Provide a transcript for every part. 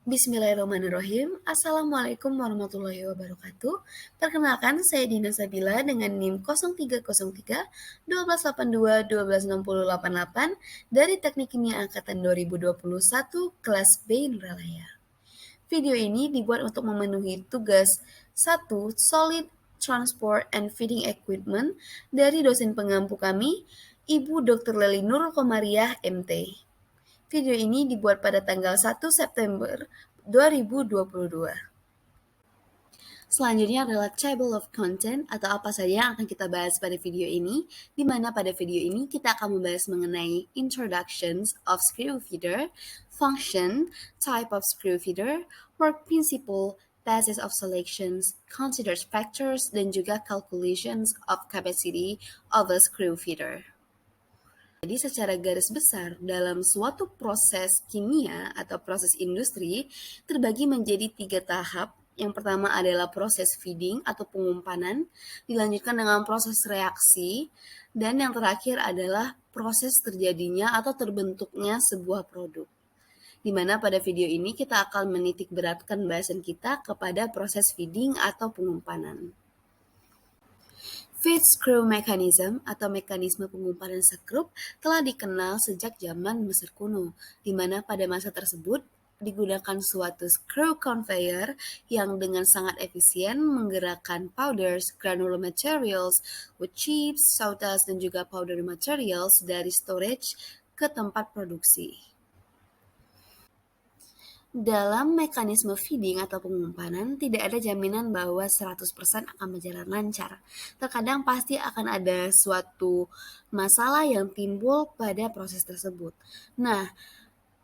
Bismillahirrahmanirrahim. Assalamualaikum warahmatullahi wabarakatuh. Perkenalkan, saya Dina Sabila dengan NIM 0303 1282 126088 dari Teknik Kimia Angkatan 2021 kelas B Nuralaya. Video ini dibuat untuk memenuhi tugas 1. Solid Transport and Feeding Equipment dari dosen pengampu kami, Ibu Dr. Leli Nurul Komariah, MT. Video ini dibuat pada tanggal 1 September 2022. Selanjutnya adalah table of content atau apa saja yang akan kita bahas pada video ini, di mana pada video ini kita akan membahas mengenai introductions of screw feeder, function, type of screw feeder, work principle, basis of selections, considered factors, dan juga calculations of capacity of a screw feeder. Jadi secara garis besar, dalam suatu proses kimia atau proses industri terbagi menjadi 3 tahap. Yang pertama adalah proses feeding atau pengumpanan, dilanjutkan dengan proses reaksi, dan yang terakhir adalah proses terjadinya atau terbentuknya sebuah produk. Di mana pada video ini kita akan menitik beratkan bahasan kita kepada proses feeding atau pengumpanan. Feed screw mechanism atau mekanisme pengumpanan sekrup telah dikenal sejak zaman Mesir kuno, di mana pada masa tersebut digunakan suatu screw conveyor yang dengan sangat efisien menggerakkan powders, granular materials, wood chips, sawdust, dan juga powder materials dari storage ke tempat produksi. Dalam mekanisme feeding atau pengumpanan, tidak ada jaminan bahwa 100% akan berjalan lancar. Terkadang pasti akan ada suatu masalah yang timbul pada proses tersebut. Nah,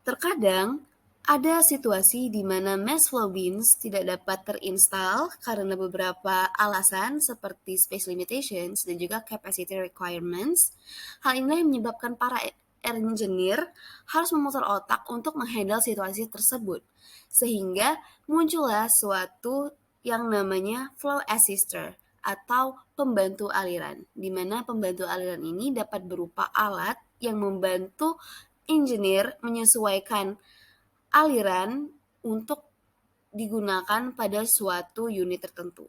terkadang ada situasi di mana mass flow beans tidak dapat terinstall karena beberapa alasan seperti space limitations dan juga capacity requirements. Hal ini yang menyebabkan para engineer harus memutar otak untuk menghandle situasi tersebut. Sehingga muncullah suatu yang namanya flow assister atau pembantu aliran, di mana pembantu aliran ini dapat berupa alat yang membantu engineer menyesuaikan aliran untuk digunakan pada suatu unit tertentu.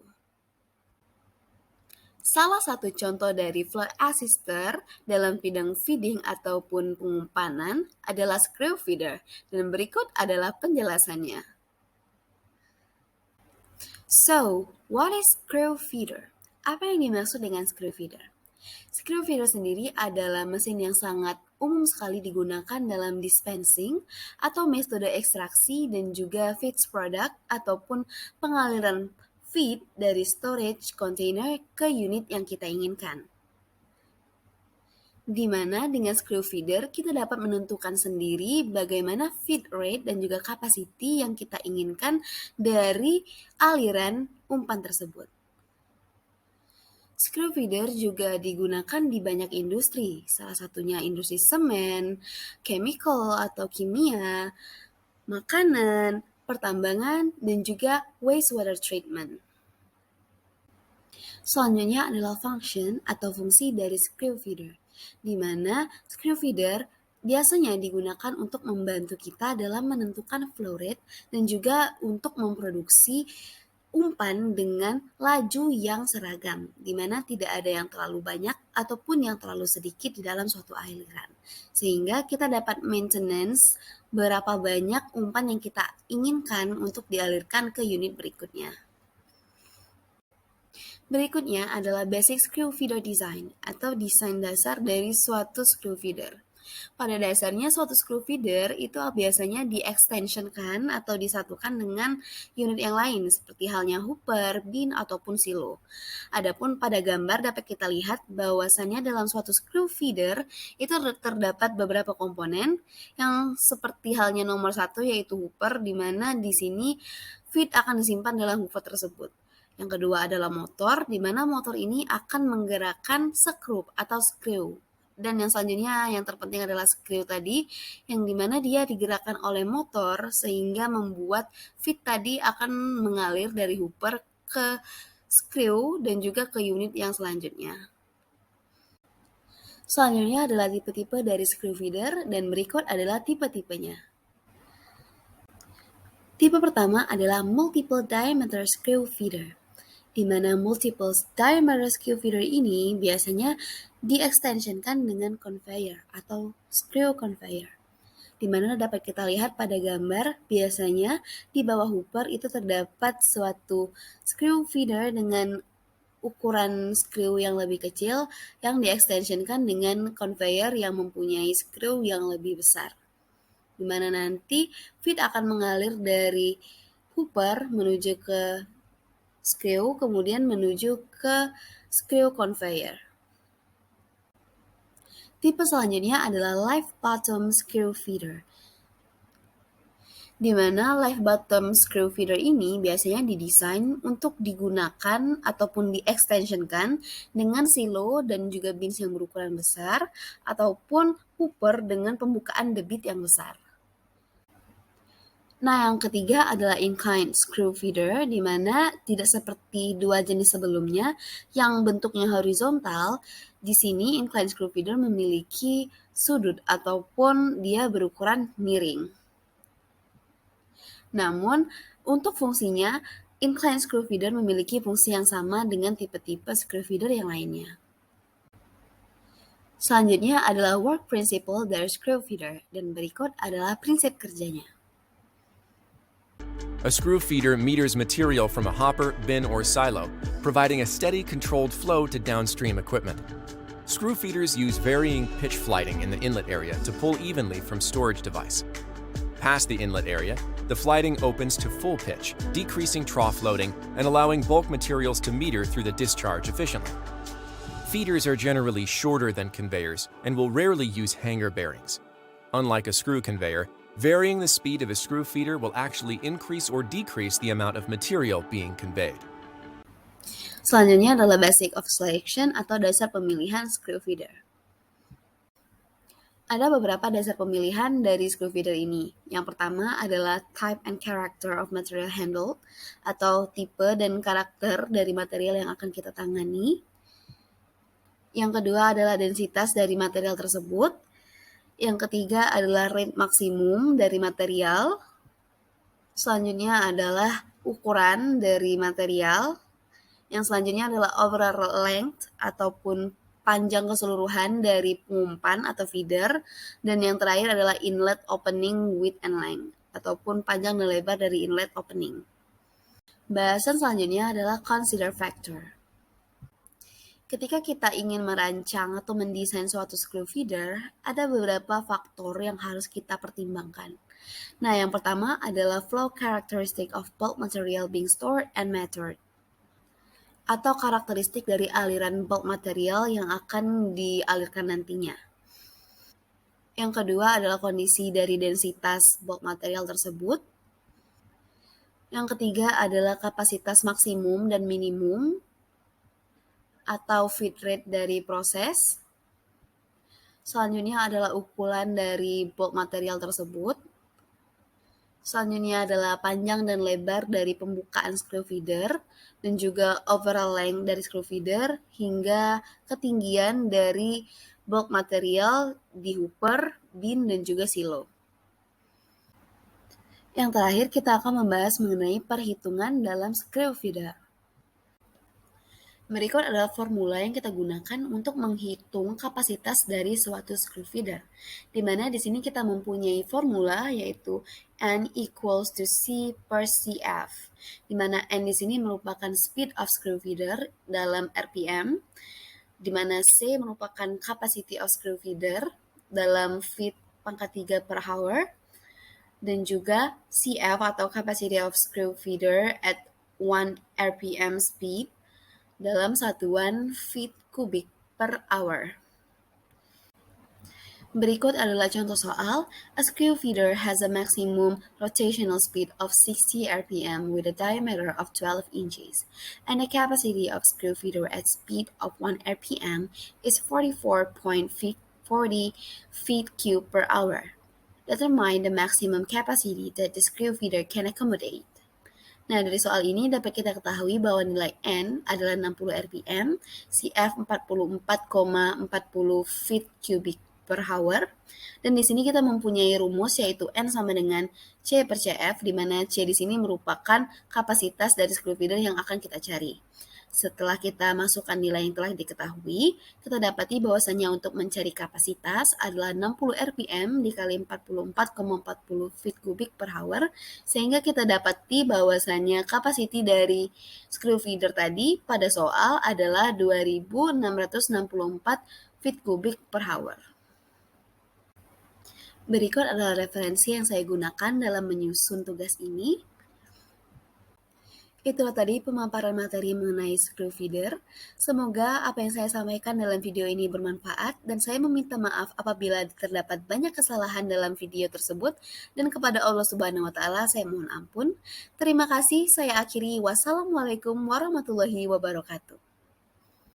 Salah satu contoh dari flow assister dalam bidang feeding ataupun pengumpanan adalah screw feeder, dan berikut adalah penjelasannya. So, what is screw feeder? Apa yang dimaksud dengan screw feeder? Screw feeder sendiri adalah mesin yang sangat umum sekali digunakan dalam dispensing atau metode ekstraksi dan juga feeds product ataupun pengaliran feed dari storage container ke unit yang kita inginkan. Di mana dengan screw feeder kita dapat menentukan sendiri bagaimana feed rate dan juga capacity yang kita inginkan dari aliran umpan tersebut. Screw feeder juga digunakan di banyak industri, salah satunya industri semen, chemical atau kimia, makanan, pertambangan, dan juga wastewater treatment. Selanjutnya adalah function atau fungsi dari screw feeder, di mana screw feeder biasanya digunakan untuk membantu kita dalam menentukan flow rate dan juga untuk memproduksi umpan dengan laju yang seragam, di mana tidak ada yang terlalu banyak ataupun yang terlalu sedikit di dalam suatu aliran. Sehingga kita dapat maintenance berapa banyak umpan yang kita inginkan untuk dialirkan ke unit berikutnya. Berikutnya adalah basic screw feeder design atau desain dasar dari suatu screw feeder. Pada dasarnya suatu screw feeder itu biasanya di-extensionkan atau disatukan dengan unit yang lain seperti halnya hooper, bin, ataupun silo. Adapun pada gambar dapat kita lihat bahwasannya dalam suatu screw feeder itu terdapat beberapa komponen yang seperti halnya nomor 1 yaitu hooper, di mana di sini feed akan disimpan dalam hooper tersebut. Yang kedua adalah motor, di mana motor ini akan menggerakkan sekrup atau screw. Dan yang selanjutnya yang terpenting adalah screw tadi, yang dimana dia digerakkan oleh motor sehingga membuat feed tadi akan mengalir dari hooper ke screw dan juga ke unit yang selanjutnya. Selanjutnya adalah tipe-tipe dari screw feeder dan berikut adalah tipe-tipenya. Tipe pertama adalah multiple diameter screw feeder, di mana multiple diameter screw feeder ini biasanya diekstensionkan dengan conveyor atau screw conveyor, di mana dapat kita lihat pada gambar biasanya di bawah hooper itu terdapat suatu screw feeder dengan ukuran screw yang lebih kecil yang diekstensionkan dengan conveyor yang mempunyai screw yang lebih besar, di mana nanti feed akan mengalir dari hooper menuju ke screw, kemudian menuju ke screw conveyor. Tipe selanjutnya adalah live bottom screw feeder, di mana live bottom screw feeder ini biasanya didesain untuk digunakan ataupun diekstensionkan dengan silo dan juga bins yang berukuran besar ataupun hooper dengan pembukaan debit yang besar. Nah, yang ketiga adalah inclined screw feeder, di mana tidak seperti dua jenis sebelumnya yang bentuknya horizontal. Di sini inclined screw feeder memiliki sudut ataupun dia berukuran miring. Namun, untuk fungsinya, inclined screw feeder memiliki fungsi yang sama dengan tipe-tipe screw feeder yang lainnya. Selanjutnya adalah work principle dari screw feeder, dan berikut adalah prinsip kerjanya. A screw feeder meters material from a hopper, bin, or silo, providing a steady, controlled flow to downstream equipment. Screw feeders use varying pitch flighting in the inlet area to pull evenly from storage device. Past the inlet area, the flighting opens to full pitch, decreasing trough loading and allowing bulk materials to meter through the discharge efficiently. Feeders are generally shorter than conveyors and will rarely use hanger bearings. Unlike a screw conveyor, varying the speed of a screw feeder will actually increase or decrease the amount of material being conveyed. Selanjutnya adalah basic of selection atau dasar pemilihan screw feeder. Ada beberapa dasar pemilihan dari screw feeder ini. Yang pertama adalah type and character of material handled, atau tipe dan karakter dari material yang akan kita tangani. Yang kedua adalah densitas dari material tersebut. Yang ketiga adalah rate maksimum dari material. Selanjutnya adalah ukuran dari material. Yang selanjutnya adalah overall length ataupun panjang keseluruhan dari pengumpan atau feeder. Dan yang terakhir adalah inlet opening width and length ataupun panjang dan lebar dari inlet opening. Bahasan selanjutnya adalah consider factor. Ketika kita ingin merancang atau mendesain suatu screw feeder, ada beberapa faktor yang harus kita pertimbangkan. Nah, yang pertama adalah flow characteristic of bulk material being stored and metered, atau karakteristik dari aliran bulk material yang akan dialirkan nantinya. Yang kedua adalah kondisi dari densitas bulk material tersebut. Yang ketiga adalah kapasitas maksimum dan minimum atau feed rate dari proses. Selanjutnya adalah ukuran dari bulk material tersebut. Selanjutnya adalah panjang dan lebar dari pembukaan screw feeder dan juga overall length dari screw feeder hingga ketinggian dari bulk material di hooper, bin, dan juga silo. Yang terakhir kita akan membahas mengenai perhitungan dalam screw feeder. Berikut adalah formula yang kita gunakan untuk menghitung kapasitas dari suatu screw feeder, di mana di sini kita mempunyai formula yaitu N equals to C per CF, di mana N di sini merupakan speed of screw feeder dalam RPM, di mana C merupakan capacity of screw feeder dalam feet pangkat 3 per hour, dan juga CF atau capacity of screw feeder at 1 RPM speed dalam satuan feet kubik per hour. Berikut adalah contoh soal. A screw feeder has a maximum rotational speed of 60 rpm with a diameter of 12 inches, and the capacity of screw feeder at speed of 1 rpm is 44.40 feet cube per hour. Determine the maximum capacity that the screw feeder can accommodate. Nah, dari soal ini dapat kita ketahui bahwa nilai N adalah 60 rpm, CF 44,40 feet cubic per hour. Dan di sini kita mempunyai rumus yaitu N sama dengan C per CF, di mana C di sini merupakan kapasitas dari screw feeder yang akan kita cari. Setelah kita masukkan nilai yang telah diketahui, kita dapati bahwasannya untuk mencari kapasitas adalah 60 rpm dikali 44,40 feet kubik per hour, sehingga kita dapati bahwasannya kapasiti dari screw feeder tadi pada soal adalah 2664 feet kubik per hour. Berikut adalah referensi yang saya gunakan dalam menyusun tugas ini. Itulah tadi pemaparan materi mengenai screw feeder. Semoga apa yang saya sampaikan dalam video ini bermanfaat, dan saya meminta maaf apabila terdapat banyak kesalahan dalam video tersebut, dan kepada Allah Subhanahu wa Ta'ala saya mohon ampun. Terima kasih, saya akhiri. Wassalamualaikum warahmatullahi wabarakatuh.